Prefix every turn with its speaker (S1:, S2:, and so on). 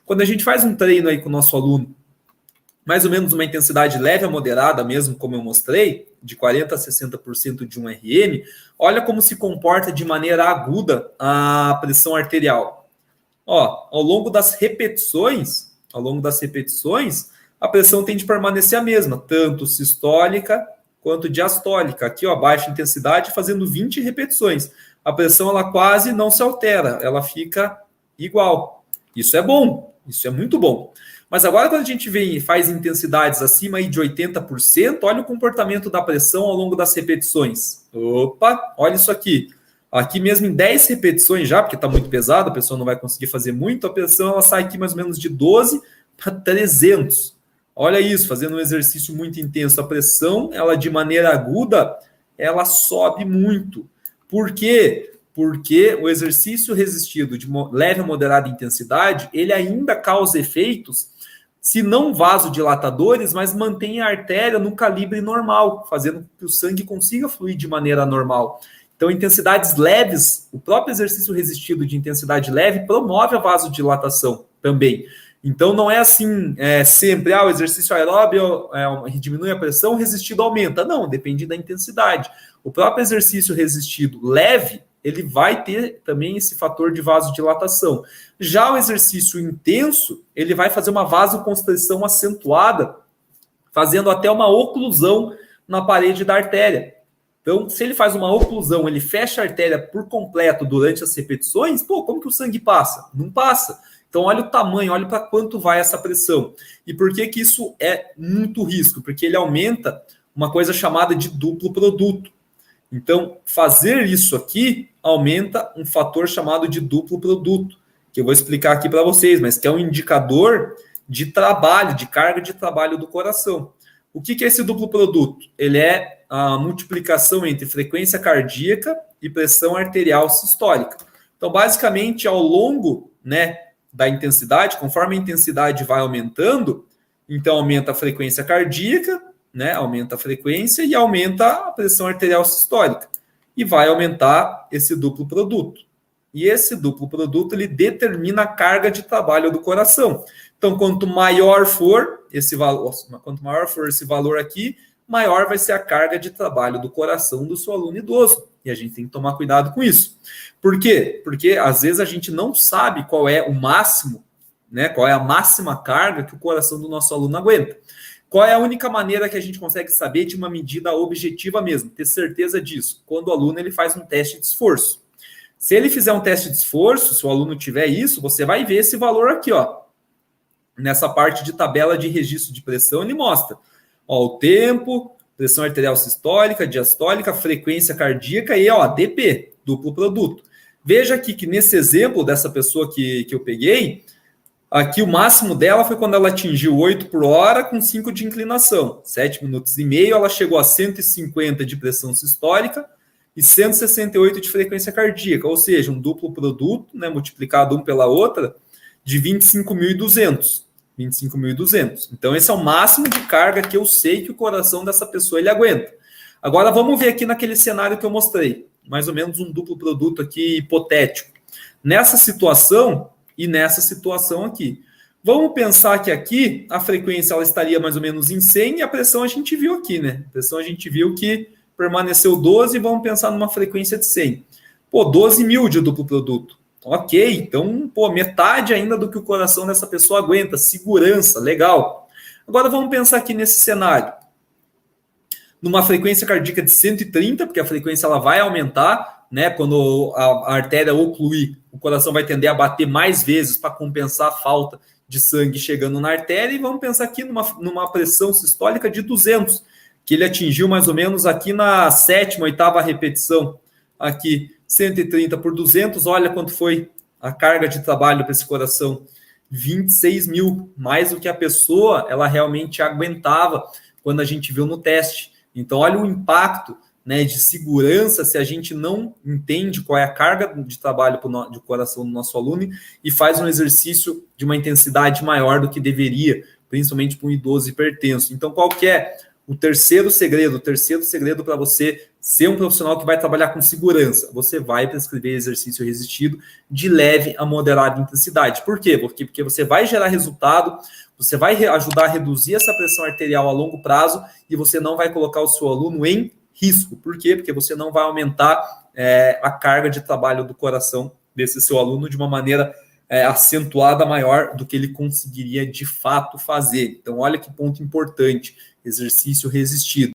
S1: Quando a gente faz um treino aí com o nosso aluno, mais ou menos uma intensidade leve a moderada, mesmo como eu mostrei, de 40% a 60% de um RM, olha como se comporta de maneira aguda a pressão arterial. Ó, ao longo das repetições, a pressão tende a permanecer a mesma, tanto sistólica quanto diastólica. Aqui, ó, baixa intensidade, fazendo 20 repetições. A pressão, ela quase não se altera, ela fica igual. Isso é bom, isso é muito bom. Mas agora, quando a gente vem e faz intensidades acima aí de 80%, olha o comportamento da pressão ao longo das repetições. Opa, olha isso aqui. Aqui mesmo em 10 repetições já, porque está muito pesado, a pessoa não vai conseguir fazer muito, a pressão ela sai aqui mais ou menos de 12 para 300. Olha isso, fazendo um exercício muito intenso. A pressão, ela de maneira aguda, ela sobe muito. Por quê? Porque o exercício resistido de leve a moderada intensidade, ele ainda causa efeitos, se não vasodilatadores, mas mantém a artéria no calibre normal, fazendo com que o sangue consiga fluir de maneira normal. Então, intensidades leves, o próprio exercício resistido de intensidade leve promove a vasodilatação também. Então, não é assim sempre, o exercício aeróbio diminui a pressão, o resistido aumenta. Não, depende da intensidade. O próprio exercício resistido leve, ele vai ter também esse fator de vasodilatação. Já o exercício intenso, ele vai fazer uma vasoconstrição acentuada, fazendo até uma oclusão na parede da artéria. Então, se ele faz uma oclusão, ele fecha a artéria por completo durante as repetições, como que o sangue passa? Não passa. Então, olha o tamanho, olha para quanto vai essa pressão. E por que que isso é muito risco? Porque ele aumenta uma coisa chamada de duplo produto. Então, fazer isso aqui aumenta um fator chamado de duplo produto, que eu vou explicar aqui para vocês, mas que é um indicador de trabalho, de carga de trabalho do coração. O que é esse duplo produto? Ele é a multiplicação entre frequência cardíaca e pressão arterial sistólica. Então, basicamente, ao longo, da intensidade, conforme a intensidade vai aumentando, então aumenta a frequência cardíaca, aumenta a frequência e aumenta a pressão arterial sistólica. E vai aumentar esse duplo produto. E esse duplo produto, ele determina a carga de trabalho do coração. Então, quanto maior for esse valor aqui, maior vai ser a carga de trabalho do coração do seu aluno idoso. E a gente tem que tomar cuidado com isso. Por quê? Porque, às vezes, a gente não sabe qual é o máximo, qual é a máxima carga que o coração do nosso aluno aguenta. Qual é a única maneira que a gente consegue saber de uma medida objetiva mesmo? Ter certeza disso. Quando o aluno ele faz um teste de esforço. Se ele fizer um teste de esforço, se o aluno tiver isso, você vai ver esse valor aqui, ó. Nessa parte de tabela de registro de pressão, ele mostra o tempo, pressão arterial sistólica, diastólica, frequência cardíaca e DP, duplo produto. Veja aqui que nesse exemplo dessa pessoa que eu peguei, aqui o máximo dela foi quando ela atingiu 8 por hora com 5 de inclinação. 7 minutos e meio, ela chegou a 150 de pressão sistólica e 168 de frequência cardíaca, ou seja, um duplo produto, multiplicado um pela outra, de 25.200. 25.200. Então, esse é o máximo de carga que eu sei que o coração dessa pessoa ele aguenta. Agora, vamos ver aqui naquele cenário que eu mostrei. Mais ou menos um duplo produto aqui hipotético. Nessa situação e nessa situação aqui. Vamos pensar que aqui a frequência ela estaria mais ou menos em 100 e a pressão a gente viu aqui, A pressão a gente viu que permaneceu 12 e vamos pensar numa frequência de 100. 12 mil de duplo produto. Ok, então, metade ainda do que o coração dessa pessoa aguenta. Segurança, legal. Agora vamos pensar aqui nesse cenário. Numa frequência cardíaca de 130, porque a frequência ela vai aumentar, quando a artéria ocluir, o coração vai tender a bater mais vezes para compensar a falta de sangue chegando na artéria. E vamos pensar aqui numa pressão sistólica de 200, que ele atingiu mais ou menos aqui na 7ª, 8ª repetição. Aqui, 130 por 200, olha quanto foi a carga de trabalho para esse coração. 26 mil, mais do que a pessoa ela realmente aguentava quando a gente viu no teste. Então, olha o impacto de segurança se a gente não entende qual é a carga de trabalho do coração do nosso aluno e faz um exercício de uma intensidade maior do que deveria, principalmente para um idoso hipertenso. Então, qual que é O terceiro segredo para você ser um profissional que vai trabalhar com segurança, você vai prescrever exercício resistido de leve a moderada intensidade. Por quê? Porque você vai gerar resultado, você vai ajudar a reduzir essa pressão arterial a longo prazo e você não vai colocar o seu aluno em risco. Por quê? Porque você não vai aumentar a carga de trabalho do coração desse seu aluno de uma maneira acentuada maior do que ele conseguiria de fato fazer. Então, olha que ponto importante, exercício resistido.